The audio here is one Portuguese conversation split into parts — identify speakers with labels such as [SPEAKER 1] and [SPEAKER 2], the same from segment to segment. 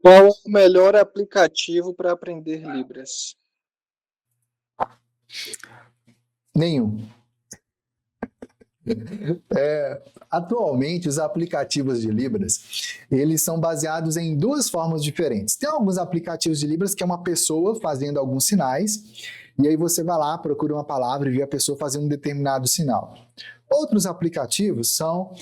[SPEAKER 1] Qual é o melhor aplicativo para aprender Libras?
[SPEAKER 2] Nenhum. Atualmente, os aplicativos de Libras, eles são baseados em duas formas diferentes. Tem alguns aplicativos de Libras que é uma pessoa fazendo alguns sinais, e aí você vai lá, procura uma palavra e vê a pessoa fazendo um determinado sinal. Outros aplicativos são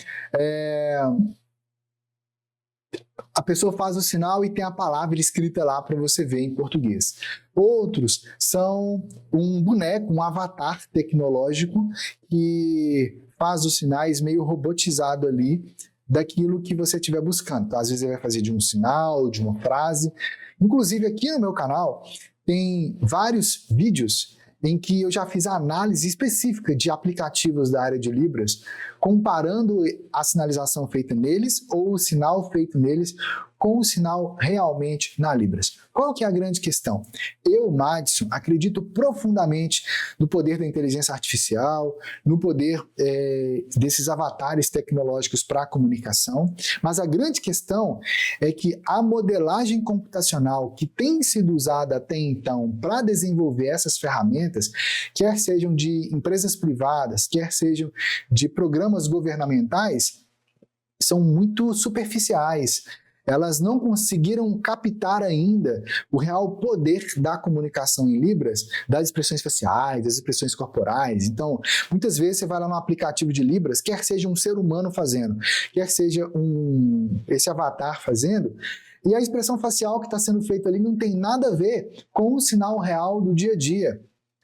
[SPEAKER 2] a pessoa faz o sinal e tem a palavra escrita lá para você ver em português. Outros são um boneco, um avatar tecnológico que faz os sinais meio robotizado ali daquilo que você estiver buscando. Então, às vezes ele vai fazer de um sinal, de uma frase. Inclusive aqui no meu canal tem vários vídeos em que eu já fiz a análise específica de aplicativos da área de Libras, comparando a sinalização feita neles ou o sinal feito neles com o sinal realmente na Libras. Qual que é a grande questão? Eu, Madison, acredito profundamente no poder da inteligência artificial, no poder desses avatares tecnológicos para a comunicação, mas a grande questão é que a modelagem computacional que tem sido usada até então para desenvolver essas ferramentas, quer sejam de empresas privadas, quer sejam de programas governamentais, são muito superficiais. Elas não conseguiram captar ainda o real poder da comunicação em Libras, das expressões faciais, das expressões corporais. Então, muitas vezes você vai lá no aplicativo de Libras, quer seja um ser humano fazendo, quer seja esse avatar fazendo, e a expressão facial que está sendo feita ali não tem nada a ver com o sinal real do dia a dia,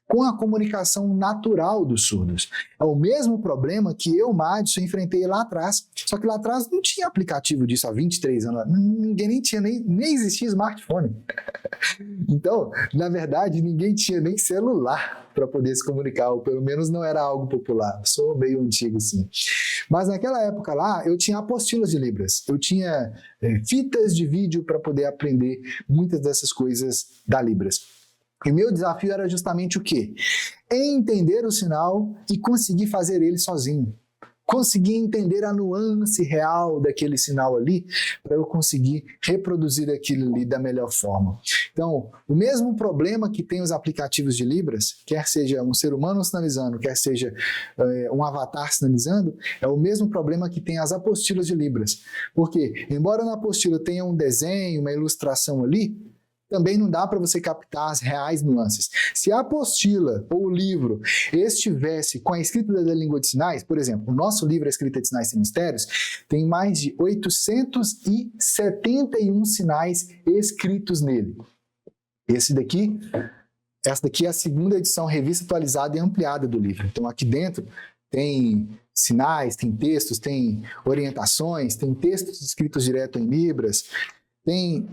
[SPEAKER 2] com a comunicação natural dos surdos. É o mesmo problema que eu, Madison, enfrentei lá atrás. Só que lá atrás não tinha aplicativo disso há 23 anos. Ninguém nem tinha, nem existia smartphone. Então, na verdade, ninguém tinha nem celular para poder se comunicar, ou pelo menos não era algo popular. Sou meio antigo, sim. Mas naquela época lá, eu tinha apostilas de Libras. Eu tinha fitas de vídeo para poder aprender muitas dessas coisas da Libras. E meu desafio era justamente o quê? Entender o sinal e conseguir fazer ele sozinho. Conseguir entender a nuance real daquele sinal ali para eu conseguir reproduzir aquilo ali da melhor forma. Então, o mesmo problema que tem os aplicativos de Libras, quer seja um ser humano sinalizando, quer seja um avatar sinalizando, é o mesmo problema que tem as apostilas de Libras. Porque, embora na apostila tenha um desenho, uma ilustração ali, também não dá para você captar as reais nuances. Se a apostila ou o livro estivesse com a escrita da língua de sinais, por exemplo, o nosso livro A Escrita de Sinais Sem Mistérios tem mais de 871 sinais escritos nele. Essa daqui é a segunda edição revista atualizada e ampliada do livro. Então aqui dentro tem sinais, tem textos, tem orientações, tem textos escritos direto em Libras, tem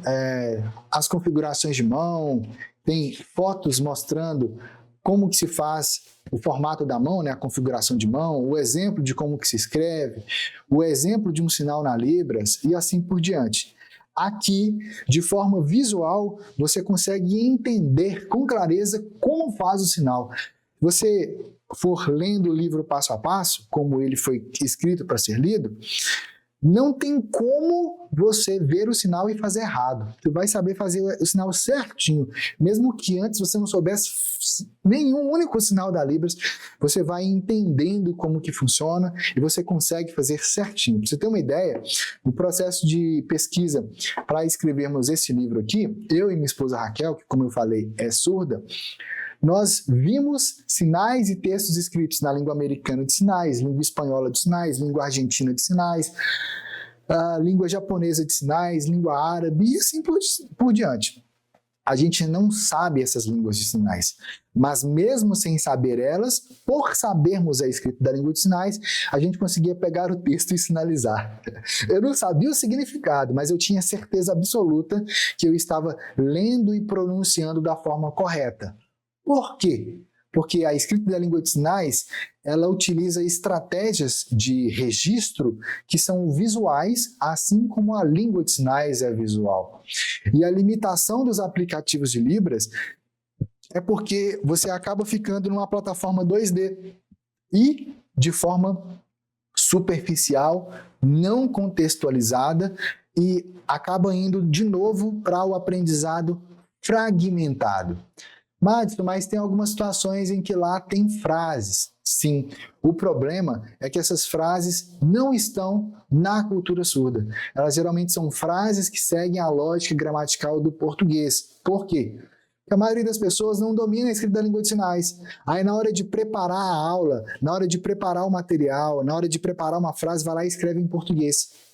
[SPEAKER 2] as configurações de mão, tem fotos mostrando como que se faz o formato da mão, né, a configuração de mão, o exemplo de como que se escreve, o exemplo de um sinal na Libras e assim por diante. Aqui, de forma visual, você consegue entender com clareza como faz o sinal. Você for lendo o livro passo a passo, como ele foi escrito para ser lido, não tem como você ver o sinal e fazer errado. Você vai saber fazer o sinal certinho. Mesmo que antes você não soubesse nenhum único sinal da Libras, você vai entendendo como que funciona e você consegue fazer certinho. Para você ter uma ideia, no processo de pesquisa para escrevermos esse livro aqui, eu e minha esposa Raquel, que como eu falei é surda, nós vimos sinais e textos escritos na língua americana de sinais, língua espanhola de sinais, língua argentina de sinais, língua japonesa de sinais, língua árabe e assim por diante. A gente não sabe essas línguas de sinais, mas mesmo sem saber elas, por sabermos a escrita da língua de sinais, a gente conseguia pegar o texto e sinalizar. Eu não sabia o significado, mas eu tinha certeza absoluta que eu estava lendo e pronunciando da forma correta. Por quê? Porque a escrita da língua de sinais, ela utiliza estratégias de registro que são visuais, assim como a língua de sinais é visual. E a limitação dos aplicativos de Libras é porque você acaba ficando numa plataforma 2D e de forma superficial, não contextualizada e acaba indo de novo para o aprendizado fragmentado. Madison, mas tem algumas situações em que lá tem frases. Sim, o problema é que essas frases não estão na cultura surda. Elas geralmente são frases que seguem a lógica gramatical do português. Por quê? Porque a maioria das pessoas não domina a escrita da língua de sinais. Aí, na hora de preparar a aula, na hora de preparar o material, na hora de preparar uma frase, vai lá e escreve em português.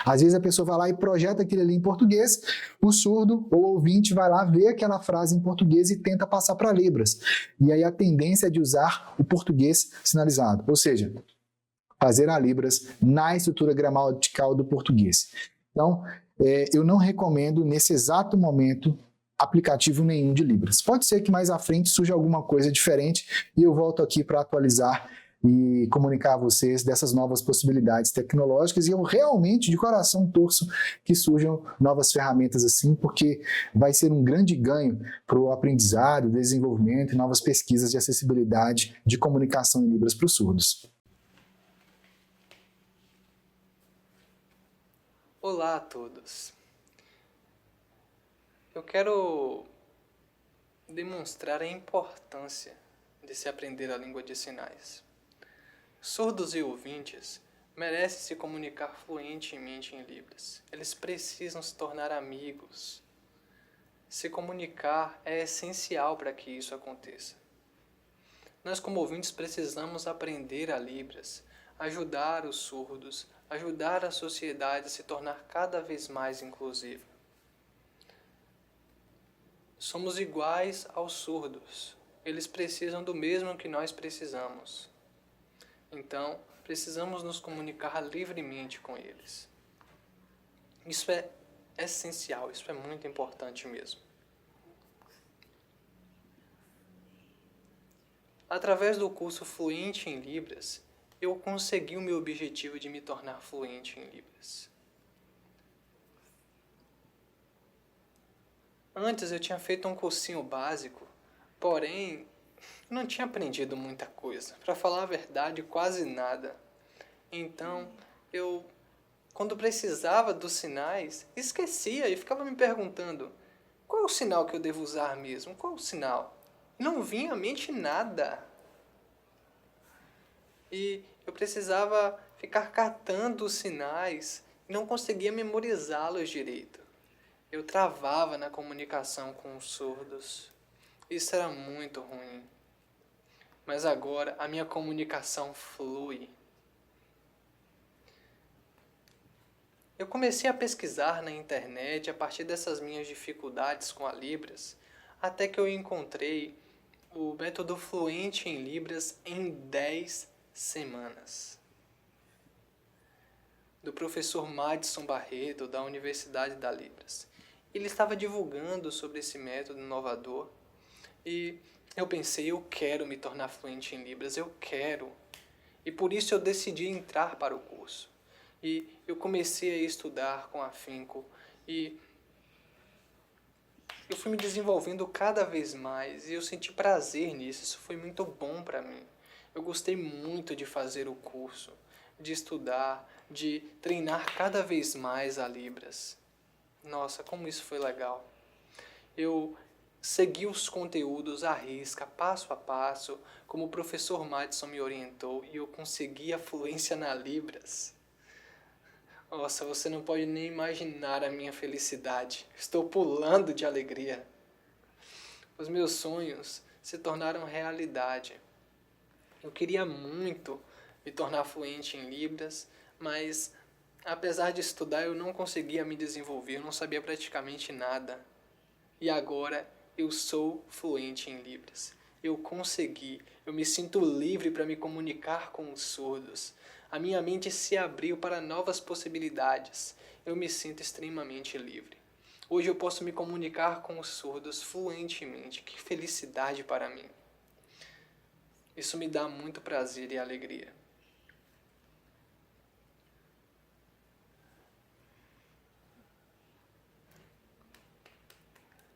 [SPEAKER 2] Às vezes a pessoa vai lá e projeta aquilo ali em português, o surdo ou o ouvinte vai lá ver aquela frase em português e tenta passar para Libras. E aí a tendência é de usar o português sinalizado, ou seja, fazer a Libras na estrutura gramatical do português. Então, eu não recomendo nesse exato momento aplicativo nenhum de Libras. Pode ser que mais à frente surja alguma coisa diferente e eu volto aqui para atualizar e comunicar a vocês dessas novas possibilidades tecnológicas, e eu realmente, de coração, torço que surjam novas ferramentas assim, porque vai ser um grande ganho para o aprendizado, desenvolvimento e novas pesquisas de acessibilidade de comunicação em Libras para os surdos.
[SPEAKER 3] Olá a todos! Eu quero demonstrar a importância de se aprender a língua de sinais. Surdos e ouvintes merecem se comunicar fluentemente em Libras. Eles precisam se tornar amigos. Se comunicar é essencial para que isso aconteça. Nós, como ouvintes, precisamos aprender a Libras, ajudar os surdos, ajudar a sociedade a se tornar cada vez mais inclusiva. Somos iguais aos surdos. Eles precisam do mesmo que nós precisamos. Então, precisamos nos comunicar livremente com eles. Isso é essencial, isso é muito importante mesmo. Através do curso Fluente em Libras, eu consegui o meu objetivo de me tornar fluente em Libras. Antes eu tinha feito um cursinho básico, porém não tinha aprendido muita coisa. Para falar a verdade, quase nada. Então, quando precisava dos sinais, esquecia e ficava me perguntando: qual é o sinal que eu devo usar mesmo? Qual é o sinal? Não vinha à mente nada. E eu precisava ficar catando os sinais e não conseguia memorizá-los direito. Eu travava na comunicação com os surdos. Isso era muito ruim. Mas agora a minha comunicação flui. Eu comecei a pesquisar na internet a partir dessas minhas dificuldades com a Libras, até que eu encontrei o método Fluente em Libras em 10 semanas. Do professor Madison Barreto, da Universidade da Libras. Ele estava divulgando sobre esse método inovador e eu pensei, eu quero me tornar fluente em Libras, eu quero. E por isso eu decidi entrar para o curso. E eu comecei a estudar com afinco e eu fui me desenvolvendo cada vez mais e eu senti prazer nisso, isso foi muito bom para mim. Eu gostei muito de fazer o curso, de estudar, de treinar cada vez mais a Libras. Nossa, como isso foi legal. Eu segui os conteúdos à risca, passo a passo, como o professor Madison me orientou, e eu consegui a fluência na Libras. Nossa, você não pode nem imaginar a minha felicidade. Estou pulando de alegria. Os meus sonhos se tornaram realidade. Eu queria muito me tornar fluente em Libras, mas apesar de estudar eu não conseguia me desenvolver, eu não sabia praticamente nada. E agora eu sou fluente em Libras. Eu consegui, eu me sinto livre para me comunicar com os surdos. A minha mente se abriu para novas possibilidades. Eu me sinto extremamente livre. Hoje eu posso me comunicar com os surdos fluentemente. Que felicidade para mim. Isso me dá muito prazer e alegria.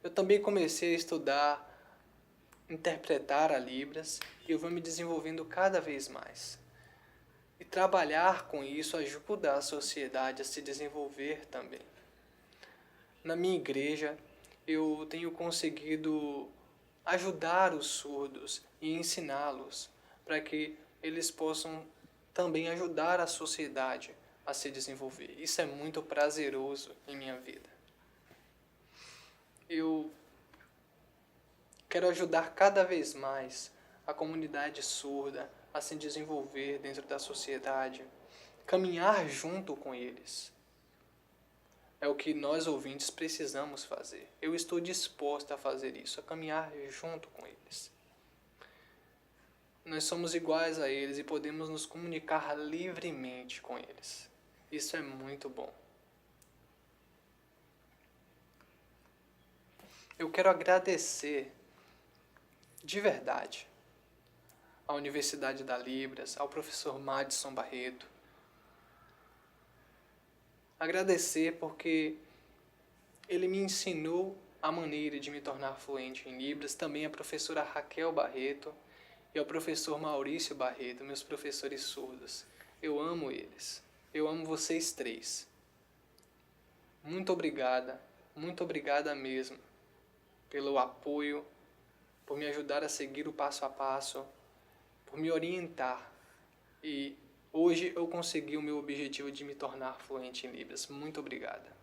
[SPEAKER 3] Eu também comecei a estudar, interpretar a Libras e eu vou me desenvolvendo cada vez mais. E trabalhar com isso ajuda a sociedade a se desenvolver também. Na minha igreja, eu tenho conseguido ajudar os surdos e ensiná-los para que eles possam também ajudar a sociedade a se desenvolver. Isso é muito prazeroso em minha vida. Eu quero ajudar cada vez mais a comunidade surda a se desenvolver dentro da sociedade, caminhar junto com eles. É o que nós ouvintes precisamos fazer. Eu estou disposto a fazer isso, a caminhar junto com eles. Nós somos iguais a eles e podemos nos comunicar livremente com eles. Isso é muito bom. Eu quero agradecer de verdade à Universidade da Libras, ao professor Madison Barreto. Agradecer porque ele me ensinou a maneira de me tornar fluente em Libras, também a professora Raquel Barreto e ao professor Maurício Barreto, meus professores surdos. Eu amo eles. Eu amo vocês três. Muito obrigada mesmo pelo apoio, por me ajudar a seguir o passo a passo, por me orientar. E hoje eu consegui o meu objetivo de me tornar fluente em Libras. Muito obrigada.